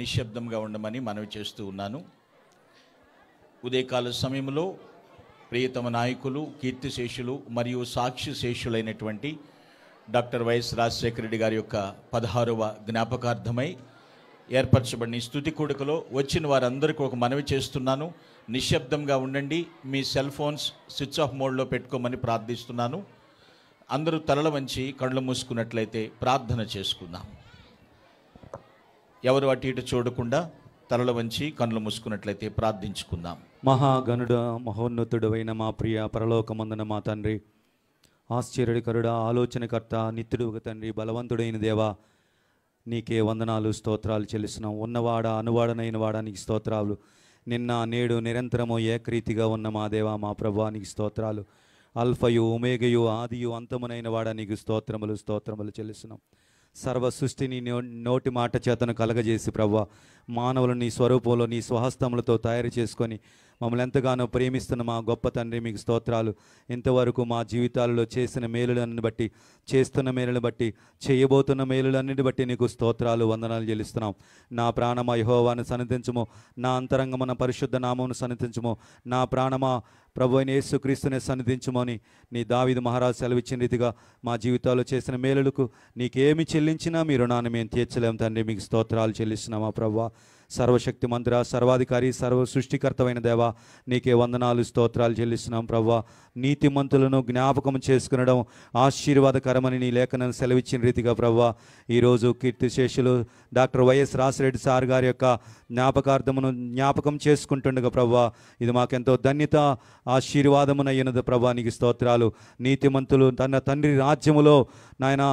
నిశ్శబ్దంగా ఉండమని మనవి చేస్తూ ఉన్నాను. ఉదయకాల సమయంలో ప్రియతమ నాయకులు, కీర్తిశేషులు మరియు సాక్షి శేషులైనటువంటి డాక్టర్ వైఎస్ రాజశేఖర రెడ్డి గారి యొక్క 16వ జ్ఞాపకార్థమై ఏర్పరచబడిన స్తుతి కూడికలో వచ్చిన వారందరికీ ఒక మనవి చేస్తున్నాను. నిశ్శబ్దంగా ఉండండి. మీ సెల్ ఫోన్స్ స్విచ్ ఆఫ్ మోడ్లో పెట్టుకోమని ప్రార్థిస్తున్నాను. అందరూ తలల వంచి కళ్ళు మూసుకున్నట్లయితే ప్రార్థన చేసుకుందాం. ఎవరు అటు ఇటు చూడకుండా తలల వంచి కళ్ళు మూసుకున్నట్లయితే ప్రార్థించుకుందాం. మహాగణుడ, మహోన్నతుడు అయిన మా ప్రియ పరలోకమందున మా తండ్రి, ఆశ్చర్యకరుడ, ఆలోచనకర్త, నిత్యుడు ఒక తండ్రి, బలవంతుడైన దేవా, నీకే వందనాలు, స్తోత్రాలు చెల్లిస్తున్నాం. ఉన్నవాడ, అనువాడనైన వాడా, నీకు స్తోత్రాలు. నిన్న నేడు నిరంతరము ఏకరీతిగా ఉన్న మా దేవా, మా ప్రభువా, నీకు స్తోత్రాలు. అల్ఫయు, ఒమేగయు, ఆదియు, అంతమునైన వాడా, నీకు స్తోత్రములు చెల్లిస్తున్నాం. సర్వ సృష్టిని నోటి మాట చేతను కలగజేసి ప్రభువా, మానవులను నీ స్వరూపంలో నీ స్వహస్తములతో తయారు చేసుకొని మమ్మల్ని ఎంతగానో ప్రేమిస్తున్న మా గొప్ప తండ్రి, మీకు స్తోత్రాలు. ఇంతవరకు మా జీవితాలలో చేసిన మేలులన్నీ బట్టి, చేస్తున్న మేలులను బట్టి, చేయబోతున్న మేలులన్నిటి బట్టి నీకు స్తోత్రాలు, వందనాలు చెల్లిస్తున్నాం. నా ప్రాణమా యెహోవాను సన్నిధించుము, నా అంతరంగమున పరిశుద్ధ నామమును సన్నిధించుము, నా ప్రాణమా ప్రభు అయిన యేసుక్రీస్తునే సన్నిధించుమని నీ దావీదు మహారాజు సెలవిచ్చిన రీతిగా మా జీవితాల్లో చేసిన మేలులకు నీకేమి చెల్లించినా మీ రుణాన్ని మేము తీర్చలేము తండ్రి. మీకు స్తోత్రాలు చెల్లిస్తున్నామా ప్రభువా. సర్వశక్తి మంత్ర, సర్వాధికారి, సర్వ సృష్టికర్తమైన దేవా, నీకే వందనాలు, స్తోత్రాలు చెల్లిస్తున్నాం ప్రభువా. నీతిమంతులను జ్ఞాపకం చేసుకునడం ఆశీర్వాదకరమని నీ లేఖనం సెలవిచ్చిన రీతిగా ప్రభువా, ఈరోజు కీర్తిశేషులు డాక్టర్ వైఎస్ రాజశేఖర సార్ గారి యొక్క జ్ఞాపకం చేసుకుంటుండగా ప్రభువా, ఇది మాకెంతో ధన్యత, ఆశీర్వాదమునయ్యున్నది ప్రభువా. నీకు స్తోత్రాలు. నీతిమంతులు తన తండ్రి రాజ్యములో నాయన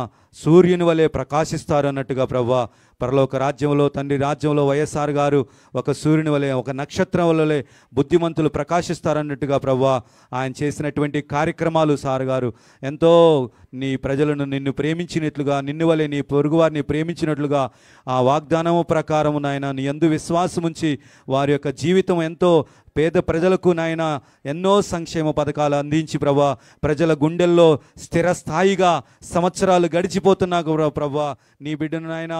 సూర్యుని వలె ప్రకాశిస్తారు అన్నట్టుగా ప్రభువా, పరలోక రాజ్యంలో, తండ్రి రాజ్యంలో వైఎస్ఆర్ గారు ఒక సూర్యుని వలె, ఒక నక్షత్రం వలె బుద్ధిమంతులు ప్రకాశిస్తారన్నట్టుగా ప్రభువా, ఆయన చేసినటువంటి కార్యక్రమాలు సార్ గారు ఎంతో నీ ప్రజలను నిన్ను ప్రేమించినట్లుగా, నిన్ను వలె నీ పొరుగువారిని ప్రేమించినట్లుగా ఆ వాగ్దానము ప్రకారము నాయన నీ యందు విశ్వాసం ఉంచి వారి యొక్క జీవితం ఎంతో పేద ప్రజలకు నాయన ఎన్నో సంక్షేమ పథకాలు అందించి ప్రభా, ప్రజల గుండెల్లో స్థిరస్థాయిగా సంవత్సరాలు గడిచిపోతున్నా ప్రభా, నీ బిడ్డను నాయన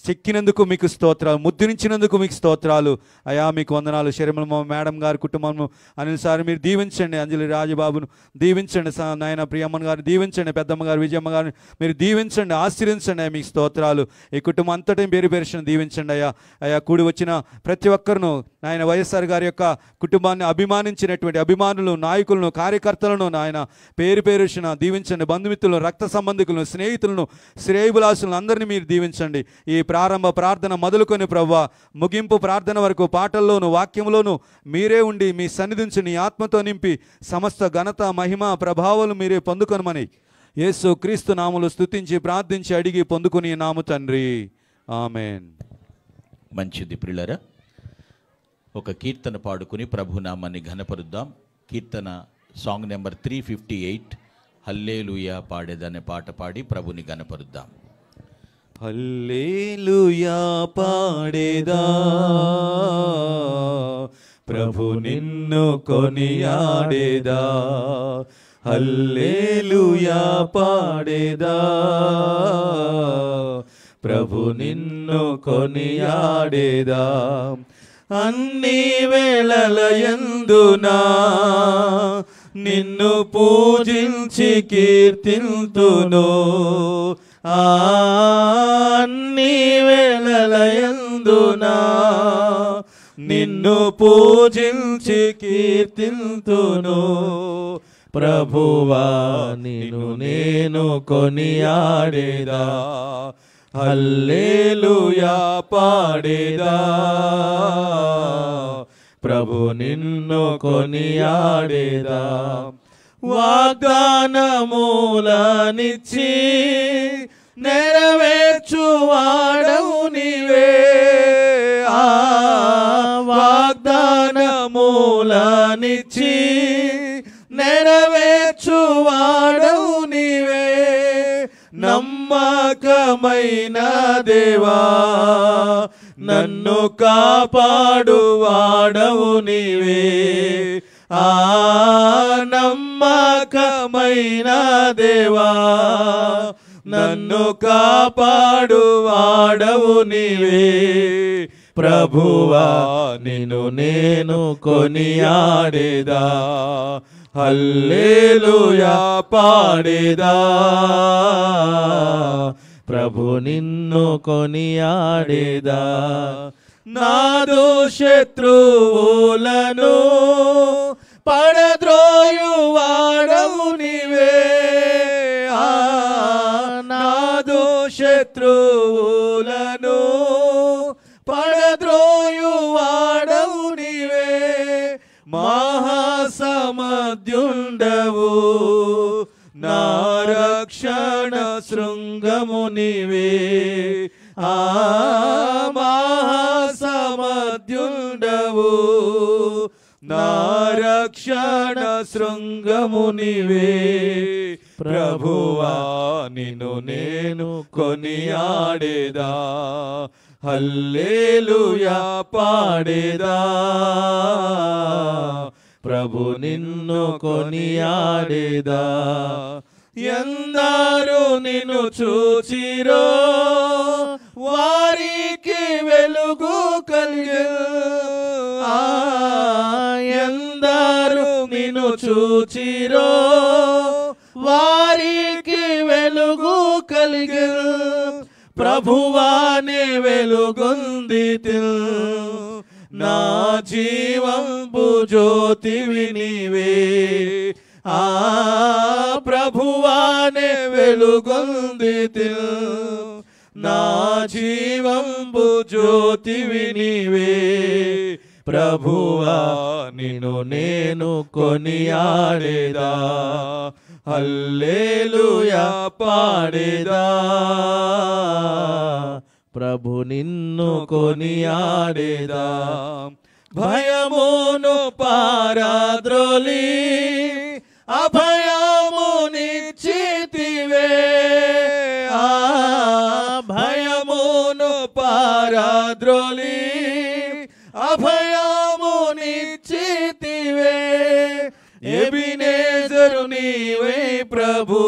చెక్కినందుకు మీకు స్తోత్రాలు, ముద్రించినందుకు మీకు స్తోత్రాలు అయా. మీకు వందనాలు. శర్మల మేడం గారి కుటుంబము అనిల్ సార్ మీరు దీవించండి, అంజలి రాజబాబును దీవించండి నాయన, ప్రియమ్మన్ గారిని దీవించండి, పెద్దమ్మ గారు విజయమ్మ గారిని మీరు దీవించండి, ఆశీర్వించండి అయ్యా. మీకు స్తోత్రాలు. ఈ కుటుంబం అంతటా పేరు పేరుషను దీవించండి అయ్యా. అయా కూడి వచ్చిన ప్రతి ఒక్కరును నాయన వైఎస్ఆర్ గారి యొక్క కుటుంబాన్ని అభిమానించినటువంటి అభిమానులు, నాయకులను, కార్యకర్తలను నాయన పేరు పేరుషన దీవించండి. బంధుమిత్రులను, రక్త సంబంధికులను, స్నేహితులను, శ్రేయభిలాషులను అందరినీ మీరు దీవించండి. ఈ ప్రారంభ ప్రార్థన మొదలుకొని ప్రభువా, ముగింపు ప్రార్థన వరకు పాటల్లోను వాక్యంలోను మీరే ఉండి మీ సన్నిధించి నీ ఆత్మతో నింపి సమస్త ఘనత, మహిమ, ప్రభావాలు మీరే పొందుకొనమని యేసు క్రీస్తు నామములో స్తుతించి ప్రార్థించి అడిగి పొందుకుని నాము తండ్రి, ఆమేన్. మంచిది ప్రియులారా, ఒక కీర్తన పాడుకుని ప్రభునామాన్ని ఘనపరుద్దాం. కీర్తన సాంగ్ నెంబర్ 358 హల్లెలూయా పాడేదనే పాట పాడి ప్రభుని ఘనపరుద్దాం. హల్లెలూయా పాడేదా, ప్రభు నిన్ను కొనియాడేదా. హల్లెలూయా పాడేదా, ప్రభు నిన్ను కొనియాడేదా. అన్ని వేళలయందునా నిన్ను పూజించి కీర్తింతును. అన్ని వేళలయందునా నిన్ను పూజించి కీర్తింతును. ప్రభువా నిన్ను నేను కొనియాడేదా. హల్లెలూయా పాడేదా, ప్రభు నిన్ను కొనియాడేదా. వాగ్దానములనిచ్చి నెరవేర్చువాడవు నీవే. వాగ్దానములనిచ్చి నెరవేర్చువాడవు నీవే. నమ్మకమైన దేవా నన్ను కాపాడువాడవు నీవే. నమ్మకమైన దేవా నన్ను కాపాడువాడవు నీవే. ప్రభువా నిన్ను నేను కొనియాడేదా, హల్లెలూయా పాడేదా. ప్రభు నిన్ను కొనియాడేదా. నాదు శత్రువులను పడద్రోయువాడవు నీవే, నాదు శత్రువులను పడద్రోయువాడవు నీవే. మహాసమధ్యుండవు నా రక్షణ శృంగము నీవే, మహాసమధ్యుండవు నా రక్షణ శృంగము నీవే. ప్రభువా నిన్ను నేను కొనియాడేదా, హల్లెలూయా పాడేదా. ప్రభు నిన్ను కొనియాడేదా. ఎందరూ నిన్ను చూచిరో వారికి వెలుగు కలిగే, ఎందరూ నిన్ను చూచిరో వారికి వెలుగు కలిగే. ప్రభువానే వెలుగొందితి, నా జీవంబు జ్యోతివి నీవే. ప్రభువానే వెలుగొందితి, నా జీవంబు జ్యోతివి నీవే. ప్రభువా నిన్ను నేను కొనియాడేదా, హల్లెలూయా పాడేదా. ప్రభు నిన్ను కొనియాడేదా. భయమును పారద్రోలి అభయమునిచ్చితివే, భయమును పారద్రోలి అభయమునిచ్చితివే. ఎబినేజరు నీవే ప్రభు,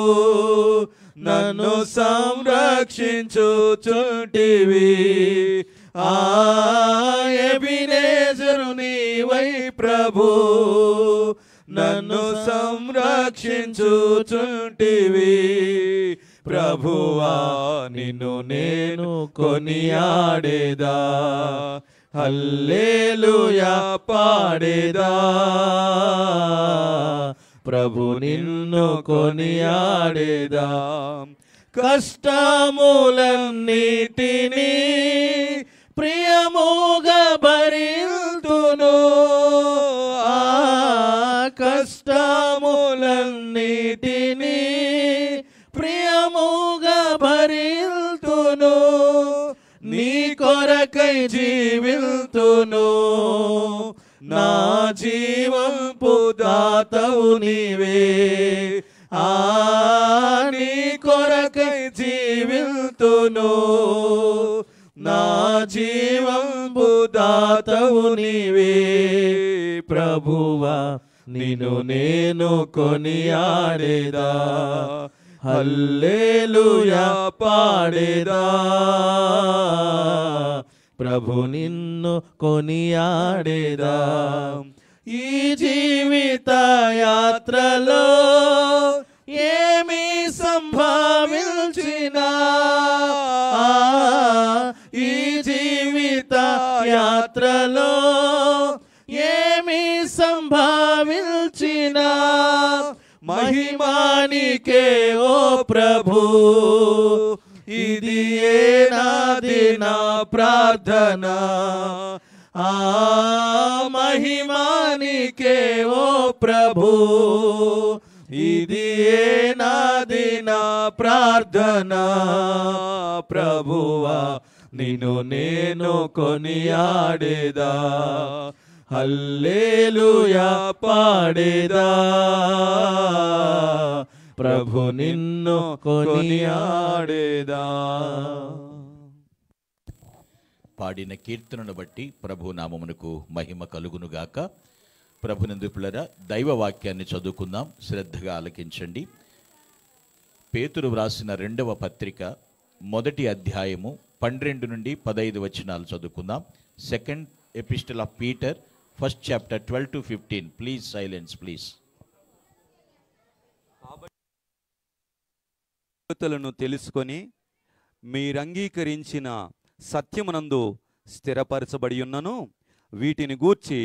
నన్ను సంరక్షించుచుంటివి. ఎబినేజరు నీవై ప్రభు, నన్ను సంరక్షించుచుంటివి. ప్రభువా నిన్ను నేను కొనియాడేదా, హల్లెలూయా పాడేదా. ప్రభు నిన్ను కొనియాడేదా. కష్టములన్నిటినీ ప్రియముగా భరింతును, కష్టములన్నిటినీ ప్రియముగా భరింతును. నీ కొరకై జీవితును, నా జీవంపు దాతవు నీవే. నీ కొరకై జీవితును, నా జీవంపు దాతవు నీవే. ప్రభువా నిన్ను నేను కొనియాడేదా, హల్లెలూయా పాడేదా. ప్రభు నిన్ను కొనియాడేదా. ఈ జీవిత యాత్రలో ఏమి సంభవించినా, ఈ జీవిత యాత్రలో ఏమి సంభవించినా, మహిమానికే ఓ ప్రభు, ఇది నాది నా ప్రార్థన. మహిమానికే ఓ ప్రభు, ఇది నాది నా ప్రార్థన. ప్రభువా నిన్ను నేను కొనియాడేదా, హల్లెలూయా పాడేదా. ప్రభు నిన్ను కొనియాడేదా. పాడిన కీర్తనను బట్టి ప్రభు నామమునకు మహిమ కలుగునుగాక. ప్రభునందు పిల్లరా, దైవ వాక్యాన్ని చదువుకుందాం, శ్రద్ధగా ఆలకించండి. పేతురు వ్రాసిన 2వ పత్రిక 1వ అధ్యాయము 12 నుండి 15 వచనాలు చదువుకుందాం, second epistle of Peter, first chapter 12 to 15. Please silence please. తెలుసుకొని మీరంగీకరించిన సత్యమునందు స్థిరపరచబడి ఉన్నను, వీటిని గూర్చి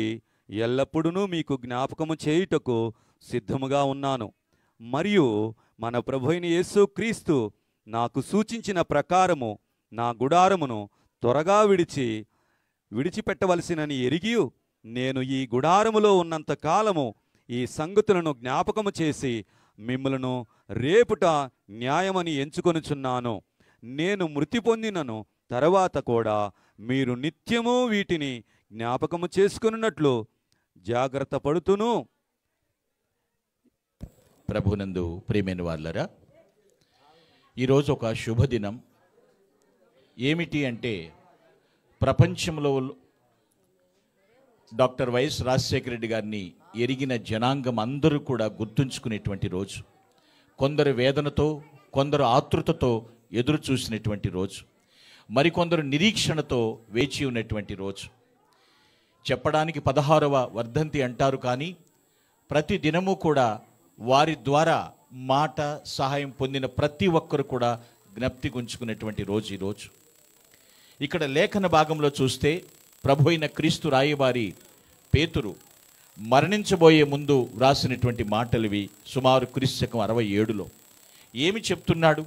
ఎల్లప్పుడూ మీకు జ్ఞాపకము చేయుటకు సిద్ధముగా ఉన్నాను. మరియు మన ప్రభువైన యేసు క్రీస్తు నాకు సూచించిన ప్రకారము నా గుడారమును త్వరగా విడిచిపెట్టవలసినని ఎరిగి, నేను ఈ గుడారములో ఉన్నంత కాలము ఈ సంగతులను జ్ఞాపకము చేసి మిమ్మలను రేపుట న్యాయమని ఎంచుకొనుచున్నాను. నేను మృతి పొందినను తర్వాత కూడా మీరు నిత్యము వీటిని జ్ఞాపకము చేసుకున్నట్లు జాగ్రత్త పడుతును. ప్రభునందు ప్రియమైన వాళ్ళరా, ఈరోజు ఒక శుభదినం. ఏమిటి అంటే, ప్రపంచంలో డాక్టర్ వైఎస్ రాజశేఖర రెడ్డి గారిని ఎరిగిన జనాంగం అందరూ కూడా గుర్తుంచుకునేటువంటి రోజు. కొందరు వేదనతో, కొందరు ఆతృతతో ఎదురు చూసినటువంటి రోజు, మరికొందరు నిరీక్షణతో వేచి ఉన్నటువంటి రోజు. చెప్పడానికి 16వ వర్ధంతి అంటారు, కానీ ప్రతి దినము కూడా వారి ద్వారా మాట సహాయం పొందిన ప్రతి ఒక్కరు కూడా జ్ఞప్తి ఉంచుకునేటువంటి రోజు ఈరోజు. ఇక్కడ లేఖన భాగంలో చూస్తే ప్రభు అయిన క్రీస్తు రాయబారి పేతురు మరణించబోయే ముందు వ్రాసినటువంటి మాటలివి. సుమారు క్రీస్తు 67లో ఏమి చెప్తున్నాడు?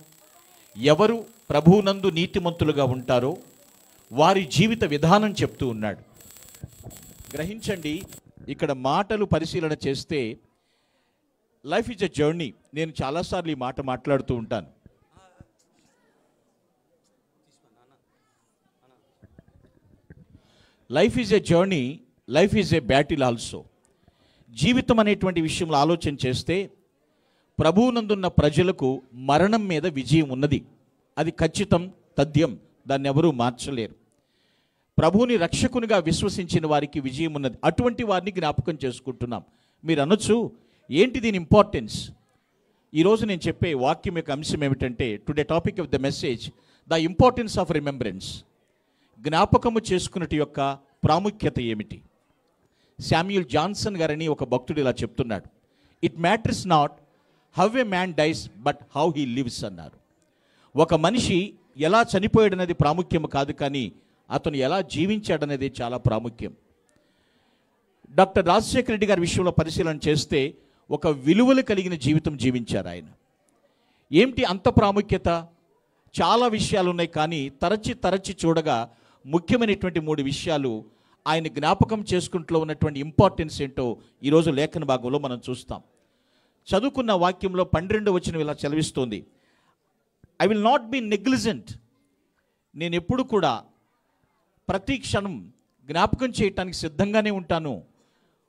ఎవరు ప్రభువునందు నీతిమంతులుగా ఉంటారో వారి జీవిత విధానం చెప్తూ ఉన్నాడు. గ్రహించండి, ఇక్కడ మాటలు పరిశీలన చేస్తే లైఫ్ ఈజ్ ఎ జర్నీ. నేను చాలాసార్లు ఈ మాట మాట్లాడుతూ ఉంటాను. Life is a journey, life is a battle also. జీవితం అనేటువంటి విషయంలో ఆలోచన చేస్తే ప్రభువునందున్న ప్రజలకు మరణం మీద విజయం ఉన్నది. అది ఖచ్చితం, తథ్యం. దాన్ని ఎవరూ మార్చలేరు. ప్రభువుని రక్షకునిగా విశ్వసించిన వారికి విజయం ఉన్నది. అటువంటి వారిని జ్ఞాపకం చేసుకుంటున్నాం. మీరు అనొచ్చు, ఏంటి దీని ఇంపార్టెన్స్? ఈరోజు నేను చెప్పే వాక్యం యొక్క అంశం ఏమిటంటే, today topic of the message, the importance of remembrance. జ్ఞాపకము చేసుకున్నటి యొక్క ప్రాముఖ్యత ఏమిటి? శామ్యూల్ జాన్సన్ గారని ఒక భక్తుడు ఇలా చెప్తున్నాడు, it matters not how a man dice but how he lives అన్నారు. ఒక మనిషి ఎలా చనిపోయాడనేది ప్రాముఖ్యం కాదు, కానీ అతను ఎలా జీవించాడనేది చాలా ప్రాముఖ్యం. డాక్టర్ రాజశేఖర రెడ్డి గారి విషయంలో పరిశీలన చేస్తే ఒక విలువలు కలిగిన జీవితం జీవించారు ఆయన. ఏమిటి అంత ప్రాముఖ్యత? చాలా విషయాలు ఉన్నాయి, కానీ తరచి చూడగా ముఖ్యమైనటువంటి 3 విషయాలు ఆయన జ్ఞాపకం చేసుకుంటూ ఉన్నటువంటి ఇంపార్టెన్స్ ఏంటో ఈరోజు లేఖన భాగంలో మనం చూస్తాం. చదువుకున్న వాక్యంలో 12వ వచనం ఇలా సెలవిస్తోంది, I will not be negligent. నేను ఎప్పుడు కూడా ప్రతి క్షణం జ్ఞాపకం చేయటానికి సిద్ధంగానే ఉంటాను.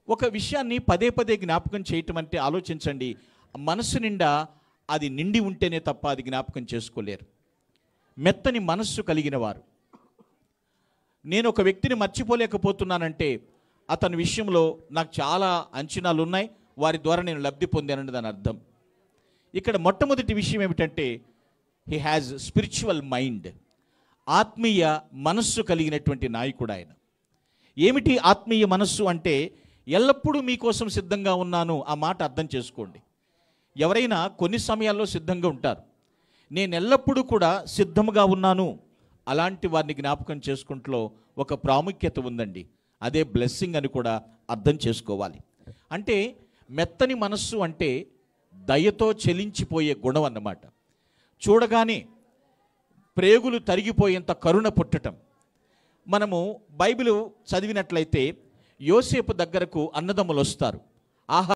ఒక విషయాన్ని పదే పదే జ్ఞాపకం చేయటం అంటే ఆలోచించండి, మనసు నిండా అది నిండి ఉంటేనే తప్ప అది జ్ఞాపకం చేసుకోలేరు. మెత్తని మనస్సు కలిగిన వారు. నేను ఒక వ్యక్తిని మర్చిపోలేకపోతున్నానంటే అతని విషయంలో నాకు చాలా అంచనాలు ఉన్నాయి, వారి ద్వారా నేను లబ్ధి పొందానని దాని అర్థం. ఇక్కడ మొట్టమొదటి విషయం ఏమిటంటే, హీ హ్యాజ్ స్పిరిచువల్ మైండ్. ఆత్మీయ మనస్సు కలిగినటువంటి నాయకుడు ఆయన. ఏమిటి ఆత్మీయ మనస్సు అంటే, ఎల్లప్పుడూ మీకోసం సిద్ధంగా ఉన్నాను. ఆ మాట అర్థం చేసుకోండి. ఎవరైనా కొన్ని సమయాల్లో సిద్ధంగా ఉంటారు. నేను ఎల్లప్పుడూ కూడా సిద్ధంగా ఉన్నాను. అలాంటి వారిని జ్ఞాపకం చేసుకుంటూ ఒక ప్రాముఖ్యత ఉందండి. అదే బ్లెస్సింగ్ అని కూడా అర్థం చేసుకోవాలి. అంటే మెత్తని మనస్సు అంటే దయతో చెలించిపోయే గుణం అన్నమాట. చూడగానే ప్రేగులు తరిగిపోయేంత కరుణ పుట్టటం. మనము బైబిల్ చదివినట్లయితే యోసేపు దగ్గరకు అన్నదమ్ములు వస్తారు.